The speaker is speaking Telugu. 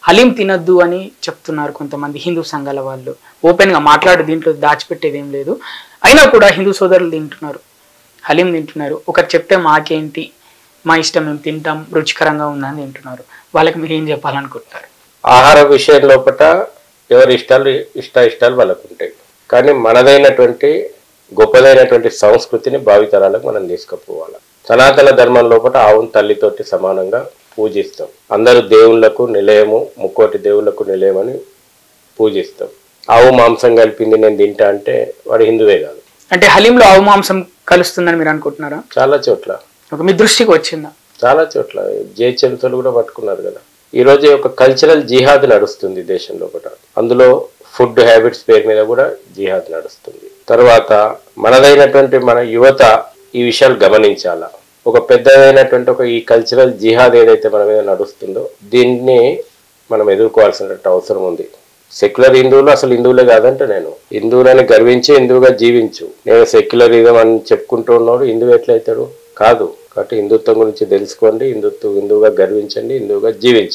హలీం తినద్దు అని చెప్తున్నారు కొంతమంది హిందూ సంఘాల వాళ్ళు. ఓపెన్గా మాట్లాడి దీంట్లో దాచిపెట్టేది ఏం లేదు. అయినా కూడా హిందూ సోదరులు తింటున్నారు, హలీం తింటున్నారు. ఒకటి చెప్తే మాకేంటి, మా ఇష్టం మేము తింటాం, రుచికరంగా ఉందని తింటున్నారు. వాళ్ళకి మీరు ఏం చెప్పాలనుకుంటున్నారు? ఆహార విషయం లోపల ఎవరి ఇష్టాలు వాళ్ళకు ఉంటాయి. కానీ మనదైనటువంటి గొప్పదైనటువంటి సంస్కృతిని భావితరాలకు మనం తీసుకుపోవాలి. సనాతన ధర్మం లోపల ఆవును తల్లితోటి సమానంగా పూజిస్తాం. అందరూ దేవుళ్లకు నిలయము, ముక్కోటి దేవుళ్లకు నిలయమని పూజిస్తాం. ఆవు మాంసం కలిపింది నేను తింటా అంటే వాడు హిందువే కాదు. అంటే హలీంలో ఆవు మాంసం కలుస్తుందని మీరు అనుకుంటున్నారా? చాలా చోట్ల. మీ దృష్టికి వచ్చిందా? చాలా చోట్ల జయచంతులు కూడా పట్టుకున్నారు కదా. ఈరోజు ఒక కల్చరల్ జిహాద్ నడుస్తుంది దేశం లోపల. అందులో ఫుడ్ హ్యాబిట్స్ పేరు మీద కూడా జిహాద్ నడుస్తుంది. తర్వాత మనదైనటువంటి మన యువత ఈ విషయాలు గమనించాలా. ఒక పెద్దదైనటువంటి ఈ కల్చరల్ జిహాద్ ఏదైతే మన మీద నడుస్తుందో దీన్ని మనం ఎదుర్కోవాల్సిన అవసరం ఉంది. సెక్యులర్ హిందువులు అసలు హిందువులే కాదంటే నేను హిందువులని గర్వించి హిందువుగా జీవించు. నేను సెక్యులరిజం అని చెప్పుకుంటూ ఉన్నాడు, హిందువు ఎట్లయితాడు? కాదు. కాబట్టి హిందుత్వం గురించి తెలుసుకోండి, హిందువుగా గర్వించండి, హిందువుగా జీవించండి.